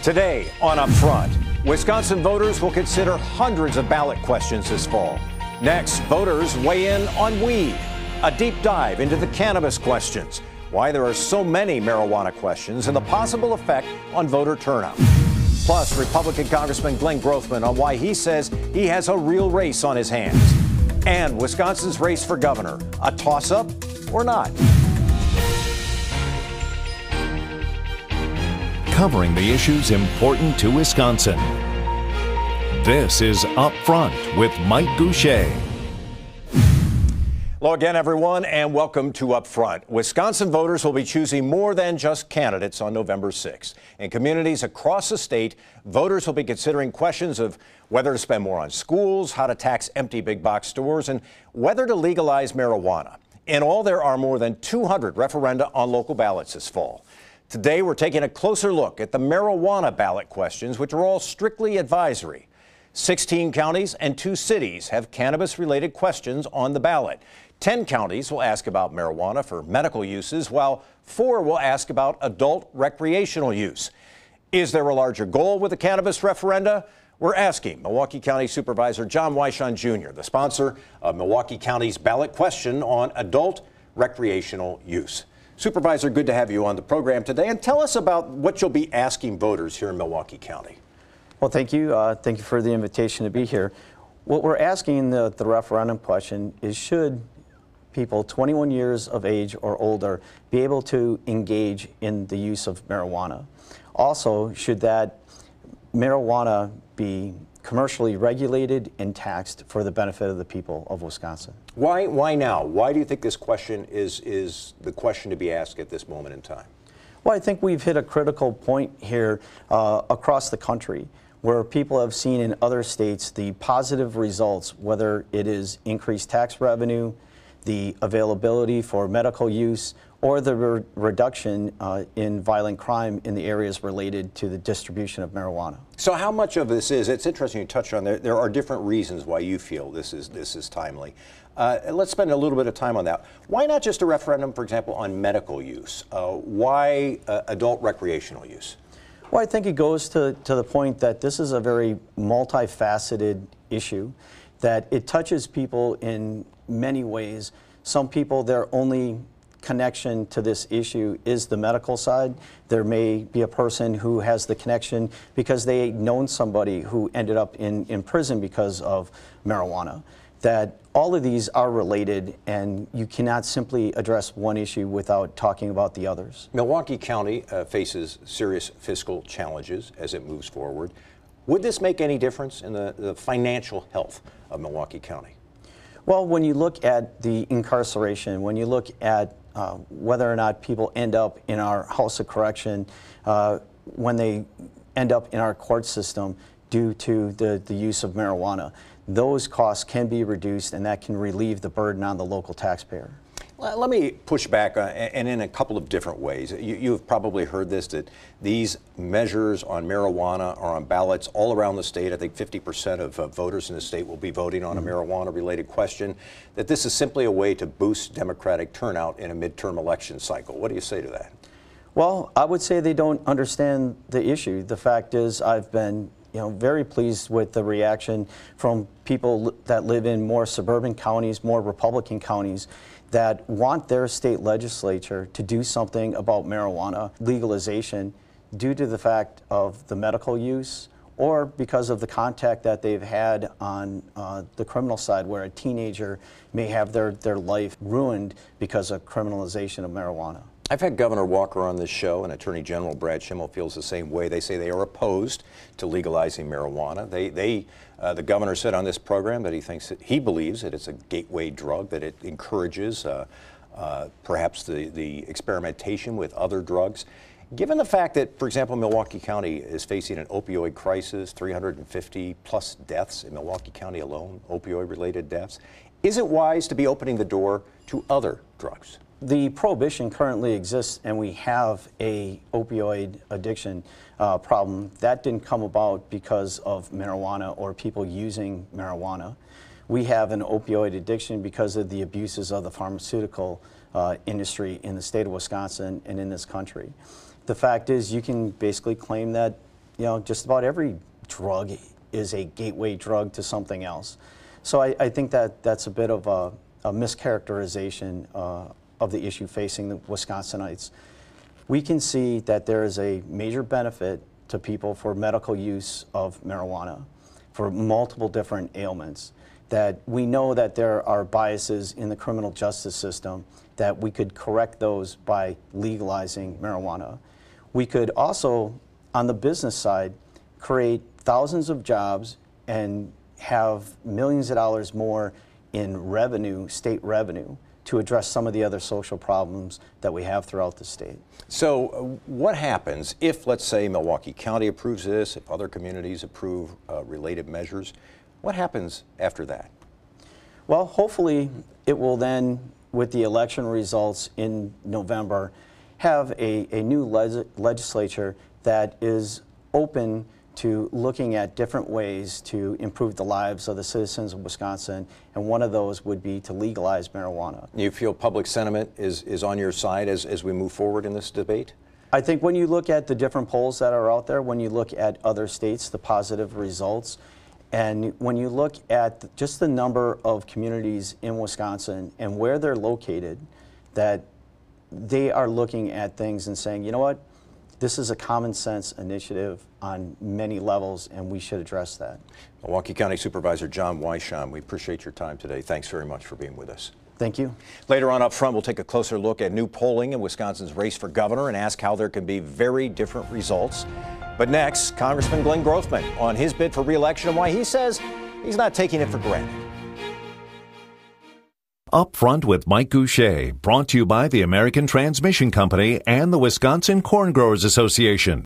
Today on Upfront, Wisconsin voters will consider hundreds of ballot questions this fall. Next, voters weigh in on weed. A deep dive into the cannabis questions, why there are so many marijuana questions, and the possible effect on voter turnout. Plus, Republican Congressman Glenn Grothman on why he says he has a real race on his hands. And Wisconsin's race for governor, a toss-up or not? Covering the issues important to Wisconsin. This is Upfront with Mike Goucher. Hello again, everyone, and welcome to Upfront. Wisconsin voters will be choosing more than just candidates on November 6th. In communities across the state, voters will be considering questions of whether to spend more on schools, how to tax empty big box stores, and whether to legalize marijuana. In all, there are more than 200 referenda on local ballots this fall. Today, we're taking a closer look at the marijuana ballot questions, which are all strictly advisory. 16 counties and 2 cities have cannabis-related questions on the ballot. 10 counties will ask about marijuana for medical uses, while 4 will ask about adult recreational use. Is there a larger goal with the cannabis referenda? We're asking Milwaukee County Supervisor John Wyshon Jr., the sponsor of Milwaukee County's ballot question on adult recreational use. Supervisor, good to have you on the program today, and tell us about what you'll be asking voters here in Milwaukee County. Well, thank you. Thank you for the invitation to be here. What we're asking the referendum question is, should people 21 years of age or older be able to engage in the use of marijuana? Also, should that marijuana be commercially regulated and taxed for the benefit of the people of Wisconsin? Why now? Why do you think this question is the question to be asked at this moment in time? Well, I think we've hit a critical point here across the country, where people have seen in other states the positive results, whether it is increased tax revenue, the availability for medical use, or the reduction in violent crime in the areas related to the distribution of marijuana. So how much of this is, it's interesting you touched on, there are different reasons why you feel this is timely. Let's spend a little bit of time on that. Why not just a referendum, for example, on medical use? Why adult recreational use? Well, I think it goes to the point that this is a very multifaceted issue, that it touches people in many ways. Some people, their only connection to this issue is the medical side. There may be a person who has the connection because they known somebody who ended up in prison because of marijuana. That all of these are related, and you cannot simply address one issue without talking about the others. Milwaukee County faces serious fiscal challenges as it moves forward. Would this make any difference in the financial health of Milwaukee County? Well, when you look at the incarceration, when you look at whether or not people end up in our House of Correction, when they end up in our court system due to the use of marijuana, those costs can be reduced, and that can relieve the burden on the local taxpayer. Let me push back, and in a couple of different ways. You've probably heard this, that these measures on marijuana are on ballots all around the state. I think 50% of voters in the state will be voting on a marijuana-related question, that this is simply a way to boost Democratic turnout in a midterm election cycle. What do you say to that? Well, I would say they don't understand the issue. The fact is, I've been very pleased with the reaction from people that live in more suburban counties, more Republican counties, that want their state legislature to do something about marijuana legalization due to the fact of the medical use, or because of the contact that they've had on the criminal side, where a teenager may have their life ruined because of criminalization of marijuana. I've had Governor Walker on this show, and Attorney General Brad Schimmel feels the same way. They say they are opposed to legalizing marijuana. The governor said on this program that he believes that it's a gateway drug, that it encourages perhaps the experimentation with other drugs. Given the fact that, for example, Milwaukee County is facing an opioid crisis, 350 plus deaths in Milwaukee County alone, opioid-related deaths, is it wise to be opening the door to other drugs? The prohibition currently exists, and we have a opioid addiction problem. That didn't come about because of marijuana or people using marijuana. We have an opioid addiction because of the abuses of the pharmaceutical industry in the state of Wisconsin and in this country. The fact is, you can basically claim that just about every drug is a gateway drug to something else. So I think that that's a bit of a mischaracterization of the issue facing the Wisconsinites. We can see that there is a major benefit to people for medical use of marijuana for multiple different ailments, that we know that there are biases in the criminal justice system, that we could correct those by legalizing marijuana. We could also, on the business side, create thousands of jobs and have millions of dollars more in revenue, state revenue, to address some of the other social problems that we have throughout the state. So what happens if, let's say, Milwaukee County approves this, if other communities approve related measures? What happens after that? Well, hopefully it will then, with the election results in November, have a new legislature that is open to looking at different ways to improve the lives of the citizens of Wisconsin, and one of those would be to legalize marijuana. You feel public sentiment is on your side as we move forward in this debate? I think when you look at the different polls that are out there, when you look at other states, the positive results, and when you look at just the number of communities in Wisconsin and where they're located, that they are looking at things and saying, you know what, this is a common sense initiative on many levels, and we should address that. Milwaukee County Supervisor John Wieschhamm, we appreciate your time today. Thanks very much for being with us. Thank you. Later on up front, we'll take a closer look at new polling in Wisconsin's race for governor and ask how there can be very different results. But next, Congressman Glenn Grothman on his bid for re-election and why he says he's not taking it for granted. Up Front with Mike Goucher, brought to you by the American Transmission Company and the Wisconsin Corn Growers Association.